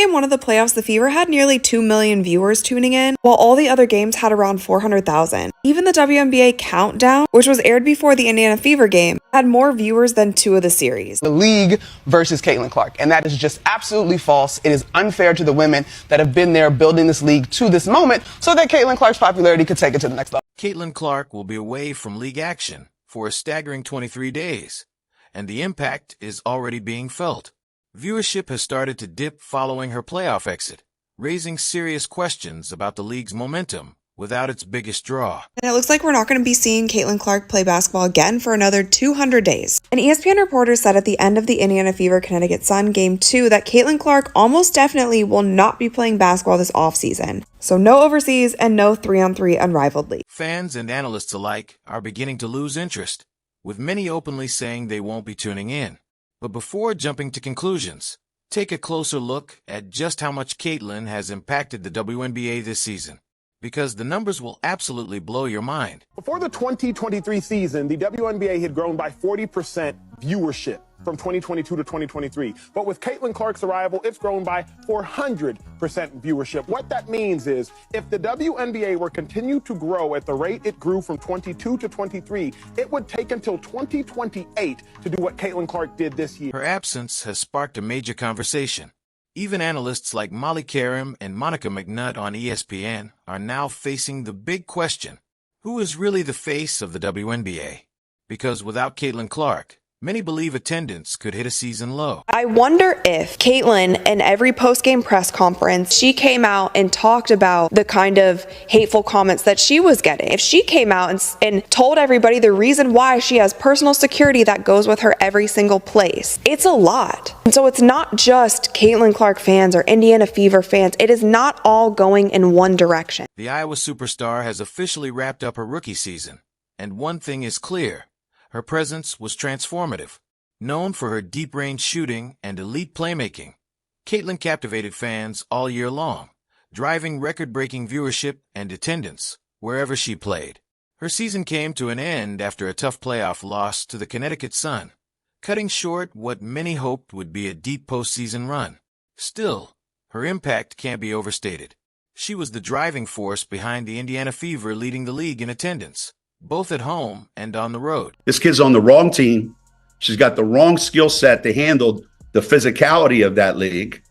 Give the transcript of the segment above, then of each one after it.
Game 1 of the playoffs, the Fever had nearly 2 million viewers tuning in, while all the other games had around 400,000. Even the WNBA Countdown, which was aired before the Indiana Fever game, had more viewers than 2 of the series. The league versus Caitlin Clark, and that is just absolutely false. It is unfair to the women that have been there building this league to this moment so that Caitlin Clark's popularity could take it to the next level. Caitlin Clark will be away from league action for a staggering 23 days, and the impact is already being felt. Viewership has started to dip following her playoff exit, raising serious questions about the league's momentum without its biggest draw. And it looks like we're not going to be seeing Caitlin Clark play basketball again for another 200 days. An ESPN reporter said at the end of the Indiana Fever Connecticut Sun Game 2 that Caitlin Clark almost definitely will not be playing basketball this offseason. So no overseas and no 3-on-3 unrivaled league. Fans and analysts alike are beginning to lose interest, with many openly saying they won't be tuning in. But before jumping to conclusions, take a closer look at just how much Caitlin has impacted the WNBA this season, because the numbers will absolutely blow your mind. Before the 2023 season, the WNBA had grown by 40% viewership from 2022 to 2023. But with Caitlin Clark's arrival, it's grown by 400% viewership. What that means is if the WNBA were continue to grow at the rate it grew from 22 to 23, it would take until 2028 to do what Caitlin Clark did this year. Her absence has sparked a major conversation. Even analysts like Molly Karam and Monica McNutt on ESPN are now facing the big question: who is really the face of the WNBA? Because without Caitlin Clark, many believe attendance could hit a season low. I wonder if Caitlin, in every post-game press conference, she came out and talked about the kind of hateful comments that she was getting. If she came out and told everybody the reason why she has personal security that goes with her every single place, it's a lot. And so it's not just Caitlin Clark fans or Indiana Fever fans. It is not all going in one direction. The Iowa superstar has officially wrapped up her rookie season, and one thing is clear: her presence was transformative. Known for her deep-range shooting and elite playmaking, Caitlin captivated fans all year long, driving record-breaking viewership and attendance wherever she played. Her season came to an end after a tough playoff loss to the Connecticut Sun, cutting short what many hoped would be a deep postseason run. Still, her impact can't be overstated. She was the driving force behind the Indiana Fever leading the league in attendance, both at home and on the road. This kid's on the wrong team. She's got the wrong skill set to handle the physicality of that league.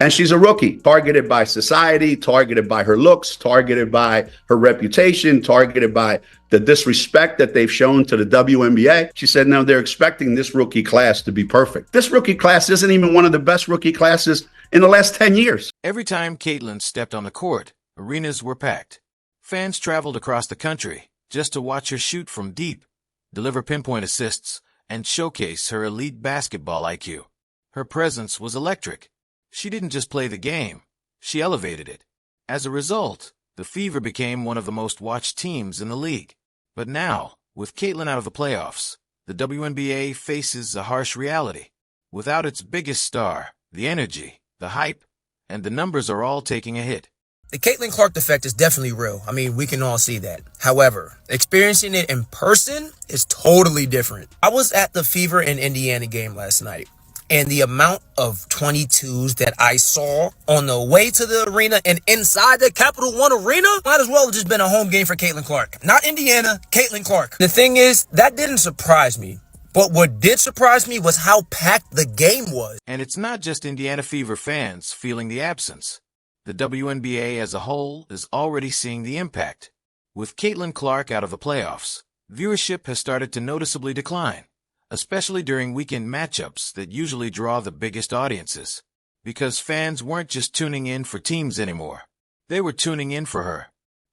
And she's a rookie, targeted by society, targeted by her looks, targeted by her reputation, targeted by the disrespect that they've shown to the WNBA. She said, no, they're expecting this rookie class to be perfect. This rookie class isn't even one of the best rookie classes in the last 10 years. Every time Caitlin stepped on the court, arenas were packed. Fans traveled across the country just to watch her shoot from deep, deliver pinpoint assists, and showcase her elite basketball IQ. Her presence was electric. She didn't just play the game, she elevated it. As a result, the Fever became one of the most watched teams in the league. But now, with Caitlin out of the playoffs, the WNBA faces a harsh reality. Without its biggest star, the energy, the hype, and the numbers are all taking a hit. The Caitlin Clark effect is definitely real. I mean, we can all see that. However, experiencing it in person is totally different. I was at the Fever and Indiana game last night, and the amount of 22s that I saw on the way to the arena and inside the Capital One Arena might as well have just been a home game for Caitlin Clark. Not Indiana, Caitlin Clark. The thing is, that didn't surprise me. But what did surprise me was how packed the game was. And it's not just Indiana Fever fans feeling the absence. The WNBA as a whole is already seeing the impact. With Caitlin Clark out of the playoffs, viewership has started to noticeably decline, especially during weekend matchups that usually draw the biggest audiences. Because fans weren't just tuning in for teams anymore. They were tuning in for her.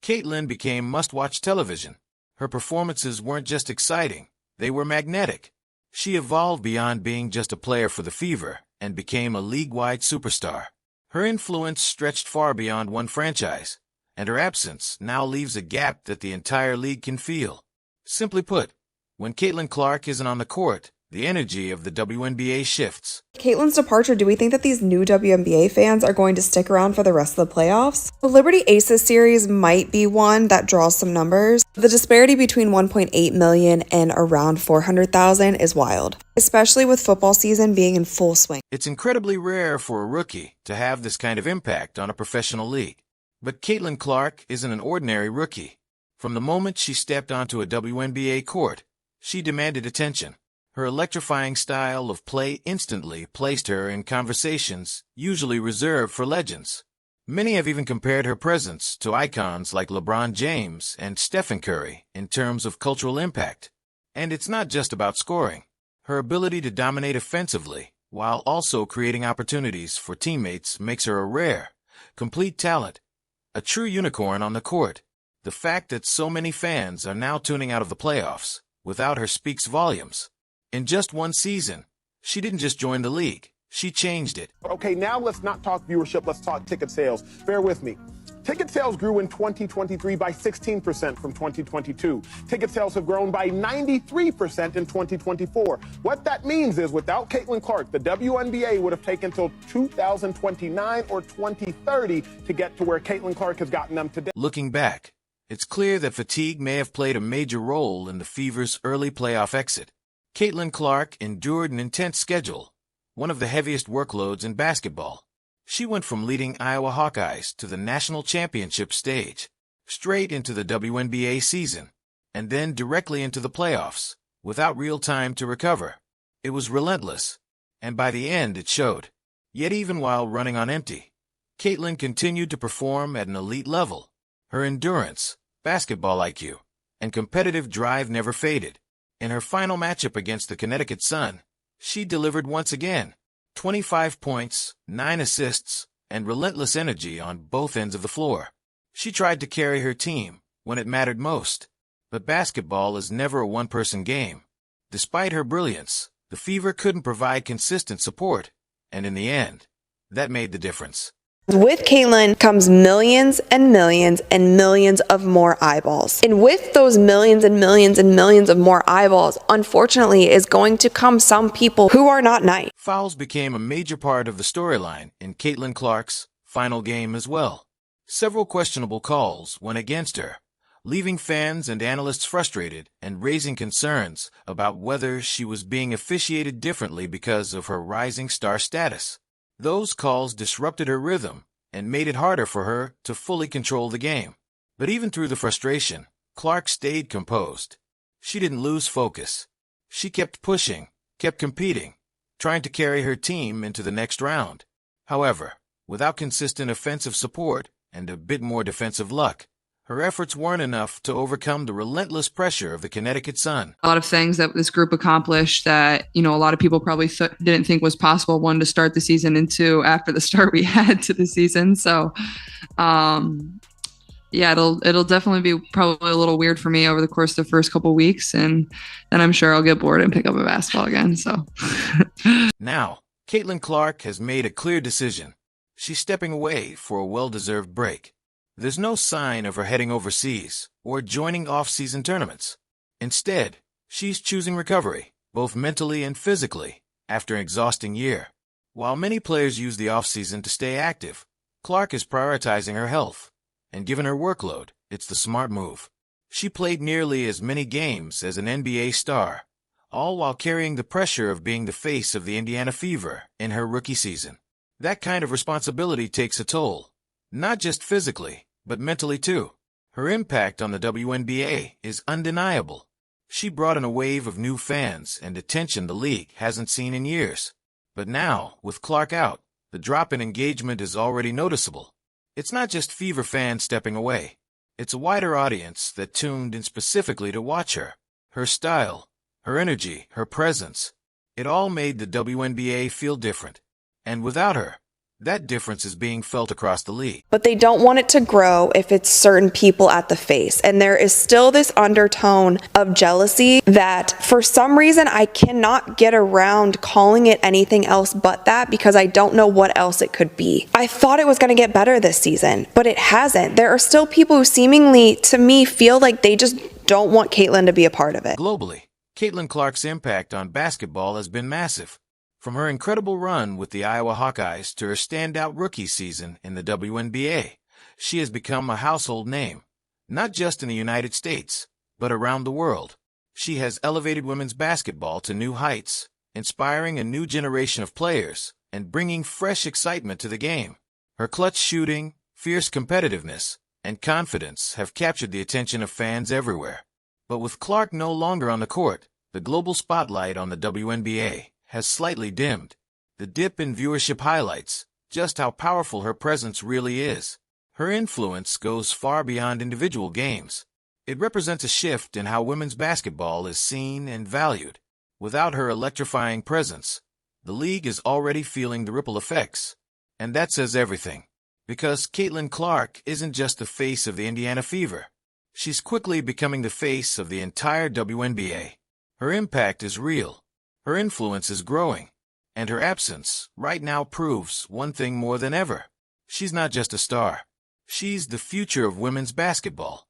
Caitlin became must-watch television. Her performances weren't just exciting, they were magnetic. She evolved beyond being just a player for the Fever and became a league-wide superstar. Her influence stretched far beyond one franchise, and her absence now leaves a gap that the entire league can feel. Simply put, when Caitlin Clark isn't on the court, the energy of the WNBA shifts. Caitlin's departure, do we think that these new WNBA fans are going to stick around for the rest of the playoffs? The Liberty Aces series might be one that draws some numbers. The disparity between 1.8 million and around 400,000 is wild, especially with football season being in full swing. It's incredibly rare for a rookie to have this kind of impact on a professional league. But Caitlin Clark isn't an ordinary rookie. From the moment she stepped onto a WNBA court, she demanded attention. Her electrifying style of play instantly placed her in conversations usually reserved for legends. Many have even compared her presence to icons like LeBron James and Stephen Curry in terms of cultural impact. And it's not just about scoring. Her ability to dominate offensively while also creating opportunities for teammates makes her a rare, complete talent, a true unicorn on the court. The fact that so many fans are now tuning out of the playoffs without her speaks volumes. In just one season, she didn't just join the league, she changed it. Okay, now let's not talk viewership, let's talk ticket sales. Bear with me. Ticket sales grew in 2023 by 16% from 2022. Ticket sales have grown by 93% in 2024. What that means is without Caitlin Clark, the WNBA would have taken till 2029 or 2030 to get to where Caitlin Clark has gotten them today. Looking back, it's clear that fatigue may have played a major role in the Fever's early playoff exit. Caitlin Clark endured an intense schedule, one of the heaviest workloads in basketball. She went from leading Iowa Hawkeyes to the national championship stage, straight into the WNBA season, and then directly into the playoffs, without real time to recover. It was relentless, and by the end it showed. Yet even while running on empty, Caitlin continued to perform at an elite level. Her endurance, basketball IQ, and competitive drive never faded. In her final matchup against the Connecticut Sun, she delivered once again. 25 points, 9 assists, and relentless energy on both ends of the floor. She tried to carry her team when it mattered most. But basketball is never a one-person game. Despite her brilliance, the Fever couldn't provide consistent support, and in the end, that made the difference. With Caitlin comes millions and millions and millions of more eyeballs. And with those millions and millions and millions of more eyeballs, unfortunately, is going to come some people who are not nice. Fouls became a major part of the storyline in Caitlin Clark's final game as well. Several questionable calls went against her, leaving fans and analysts frustrated and raising concerns about whether she was being officiated differently because of her rising star status. Those calls disrupted her rhythm and made it harder for her to fully control the game. But even through the frustration, Clark stayed composed. She didn't lose focus. She kept pushing, kept competing, trying to carry her team into the next round. However, without consistent offensive support and a bit more defensive luck, her efforts weren't enough to overcome the relentless pressure of the Connecticut Sun. A lot of things that this group accomplished that, a lot of people probably didn't think was possible, one, to start the season, and two, after the start we had to the season. So, it'll definitely be probably a little weird for me over the course of the first couple of weeks, and then I'm sure I'll get bored and pick up a basketball again. So Now, Caitlin Clark has made a clear decision. She's stepping away for a well-deserved break. There's no sign of her heading overseas or joining off-season tournaments. Instead, she's choosing recovery, both mentally and physically, after an exhausting year. While many players use the off-season to stay active, Clark is prioritizing her health. And given her workload, it's the smart move. She played nearly as many games as an NBA star, all while carrying the pressure of being the face of the Indiana Fever in her rookie season. That kind of responsibility takes a toll. Not just physically, but mentally too. Her impact on the WNBA is undeniable. She brought in a wave of new fans and attention the league hasn't seen in years. But now, with Clark out, the drop in engagement is already noticeable. It's not just Fever fans stepping away. It's a wider audience that tuned in specifically to watch her. Her style, her energy, her presence. It all made the WNBA feel different. And without her, that difference is being felt across the league. But they don't want it to grow if it's certain people at the face. And there is still this undertone of jealousy that for some reason I cannot get around calling it anything else but that, because I don't know what else it could be. I thought it was going to get better this season, but it hasn't. There are still people who seemingly, to me, feel like they just don't want Caitlin to be a part of it. Globally, Caitlin Clark's impact on basketball has been massive. From her incredible run with the Iowa Hawkeyes to her standout rookie season in the WNBA, she has become a household name, not just in the United States, but around the world. She has elevated women's basketball to new heights, inspiring a new generation of players and bringing fresh excitement to the game. Her clutch shooting, fierce competitiveness, and confidence have captured the attention of fans everywhere. But with Clark no longer on the court, the global spotlight on the WNBA has slightly dimmed. The dip in viewership highlights just how powerful her presence really is. Her influence goes far beyond individual games. It represents a shift in how women's basketball is seen and valued. Without her electrifying presence, the league is already feeling the ripple effects. And that says everything. Because Caitlin Clark isn't just the face of the Indiana Fever. She's quickly becoming the face of the entire WNBA. Her impact is real. Her influence is growing. And her absence right now proves one thing more than ever. She's not just a star. She's the future of women's basketball.